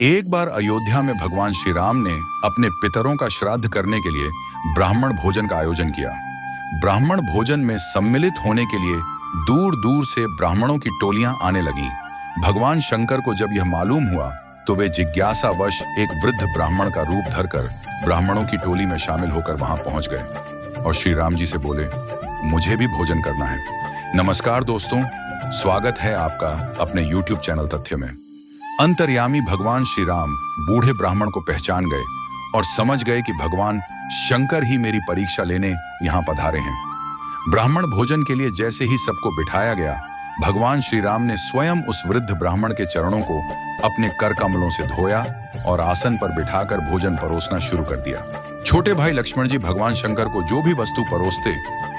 एक बार अयोध्या में भगवान श्री राम ने अपने पितरों का श्राद्ध करने के लिए ब्राह्मण भोजन का आयोजन किया। ब्राह्मण भोजन में सम्मिलित होने के लिए दूर दूर से ब्राह्मणों की टोलियां आने लगीं। भगवान शंकर को जब यह मालूम हुआ तो वे जिज्ञासावश एक वृद्ध ब्राह्मण का रूप धरकर ब्राह्मणों की टोली में शामिल होकर वहां पहुंच गए और श्री राम जी से बोले, मुझे भी भोजन करना है। नमस्कार दोस्तों, स्वागत है आपका अपने YouTube चैनल तथ्य में। अंतर्यामी भगवान श्री राम बूढ़े ब्राह्मण को पहचान गए और समझ गए कि भगवान शंकर ही मेरी परीक्षा लेने यहाँ पधारे हैं। ब्राह्मण भोजन के लिए जैसे ही सबको बिठाया गया, भगवान श्री राम ने स्वयं उस वृद्ध ब्राह्मण के चरणों को अपने कर कमलों से धोया और आसन पर बिठाकर भोजन परोसना शुरू कर दिया। छोटे भाई लक्ष्मण जी भगवान शंकर को जो भी वस्तु परोसते,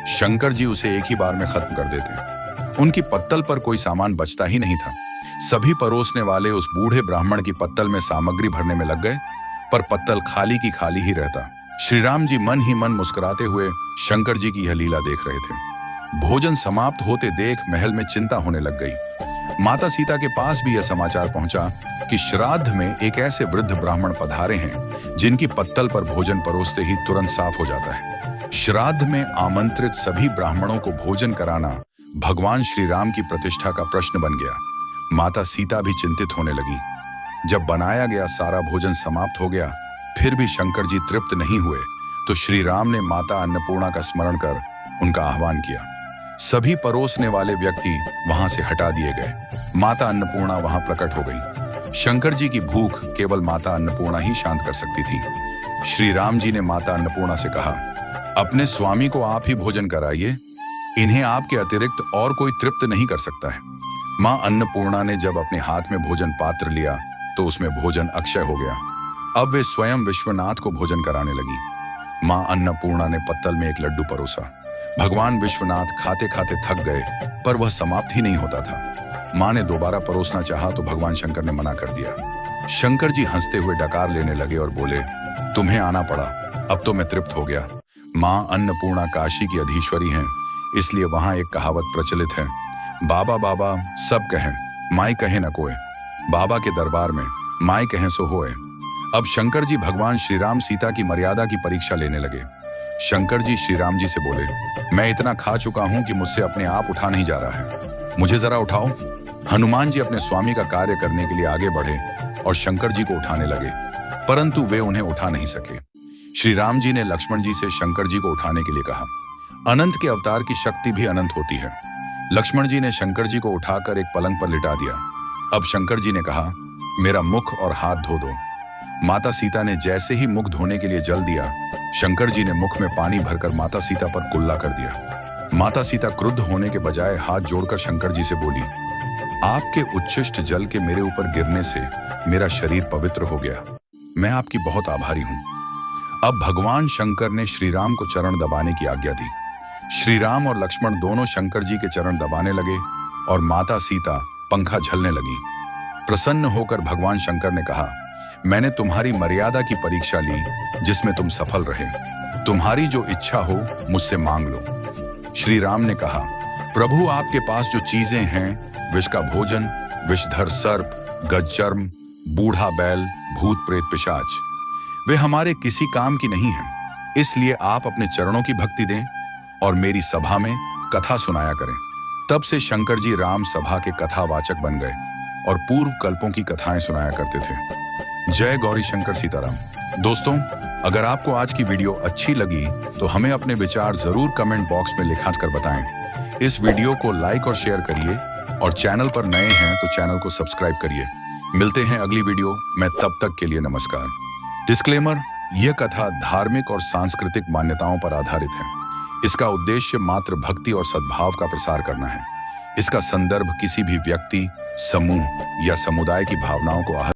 शंकर जी उसे एक ही बार में खत्म कर देते। उनकी पत्तल पर कोई सामान बचता ही नहीं था। सभी परोसने वाले उस बूढ़े ब्राह्मण की पत्तल में सामग्री भरने में लग गए, पर पत्तल खाली की खाली ही रहता। श्री राम जी मन ही मन मुस्कुराते हुए शंकर जी की यह लीला देख रहे थे। भोजन समाप्त होते देख महल में चिंता होने लग गई। माता सीता के पास भी यह समाचार पहुंचा कि श्राद्ध में एक ऐसे वृद्ध ब्राह्मण पधारे हैं जिनकी पत्तल पर भोजन परोसते ही तुरंत साफ हो जाता है। श्राद्ध में आमंत्रित सभी ब्राह्मणों को भोजन कराना भगवान श्री राम की प्रतिष्ठा का प्रश्न बन गया। माता सीता भी चिंतित होने लगी। जब बनाया गया सारा भोजन समाप्त हो गया, फिर भी शंकर जी तृप्त नहीं हुए, तो श्री राम ने माता अन्नपूर्णा का स्मरण कर उनका आह्वान किया। सभी परोसने वाले व्यक्ति वहां से हटा दिए गए। माता अन्नपूर्णा वहां प्रकट हो गई। शंकर जी की भूख केवल माता अन्नपूर्णा ही शांत कर सकती थी। श्री राम जी ने माता अन्नपूर्णा से कहा, अपने स्वामी को आप ही भोजन कराइए, इन्हें आपके अतिरिक्त और कोई तृप्त नहीं कर सकता है। मां अन्नपूर्णा ने जब अपने हाथ में भोजन पात्र लिया तो उसमें भोजन अक्षय हो गया। अब वे स्वयं विश्वनाथ को भोजन कराने लगी। मां अन्नपूर्णा ने पत्तल में एक लड्डू परोसा। भगवान विश्वनाथ खाते खाते थक गए, पर वह समाप्त ही नहीं होता था। मां ने दोबारा परोसना चाहा तो भगवान शंकर ने मना कर दिया। शंकर जी हंसते हुए डकार लेने लगे और बोले, तुम्हें आना पड़ा, अब तो मैं तृप्त हो गया। मां अन्नपूर्णा काशी की अधीश्वरी हैं, इसलिए वहां एक कहावत प्रचलित है, बाबा बाबा सब कहें, माई कहे न कोय। बाबा के दरबार में माई कहें सो होए। अब शंकर जी भगवान श्री राम सीता की मर्यादा की परीक्षा लेने लगे। शंकर जी श्री राम जी से बोले, मैं इतना खा चुका हूं कि मुझसे अपने आप उठा नहीं जा रहा है, मुझे जरा उठाओ। हनुमान जी अपने स्वामी का कार्य करने के लिए आगे बढ़े और शंकर जी को उठाने लगे, परंतु वे उन्हें उठा नहीं सके। श्री राम जी ने लक्ष्मण जी से शंकर जी को उठाने के लिए कहा। अनंत के अवतार की शक्ति भी अनंत होती है। लक्ष्मण जी ने शंकर जी को उठाकर एक पलंग पर लिटा दिया। अब शंकर जी ने कहा, मेरा मुख और हाथ धो दो। माता सीता ने जैसे ही मुख धोने के लिए जल दिया, शंकर जी ने मुख में पानी भरकर माता सीता पर कुल्ला कर दिया। माता सीता क्रुद्ध होने के बजाय हाथ जोड़कर शंकर जी से बोली, आपके उच्छिष्ट जल के मेरे ऊपर गिरने से मेरा शरीर पवित्र हो गया, मैं आपकी बहुत आभारी हूं। अब भगवान शंकर ने श्री राम को चरण दबाने की आज्ञा दी। श्री राम और लक्ष्मण दोनों शंकर जी के चरण दबाने लगे और माता सीता पंखा झलने लगी। प्रसन्न होकर भगवान शंकर ने कहा, मैंने तुम्हारी मर्यादा की परीक्षा ली जिसमें तुम सफल रहे। तुम्हारी जो इच्छा हो मुझसे मांग लो। श्री राम ने कहा, प्रभु आपके पास जो चीजें हैं, विष का भोजन, विषधर सर्प, गजचर्म, बूढ़ा बैल, भूत प्रेत पिशाच, वे हमारे किसी काम की नहीं है। इसलिए आप अपने चरणों की भक्ति दें और मेरी सभा में कथा सुनाया करें। तब से शंकर जी राम सभा के कथावाचक बन गए और पूर्व कल्पों की कथाएं सुनाया करते थे। जय गौरी शंकर सीताराम। दोस्तों, अगर आपको आज की वीडियो अच्छी लगी तो हमें अपने विचार जरूर कमेंट बॉक्स में लिखा कर बताएं। इस वीडियो को लाइक और शेयर करिए और चैनल पर नए हैं तो चैनल को सब्सक्राइब करिए। मिलते हैं अगली वीडियो में, तब तक के लिए नमस्कार। डिस्क्लेमर, यह कथा धार्मिक और सांस्कृतिक मान्यताओं पर आधारित है। इसका उद्देश्य मात्र भक्ति और सद्भाव का प्रसार करना है। इसका संदर्भ किसी भी व्यक्ति, समूह या समुदाय की भावनाओं को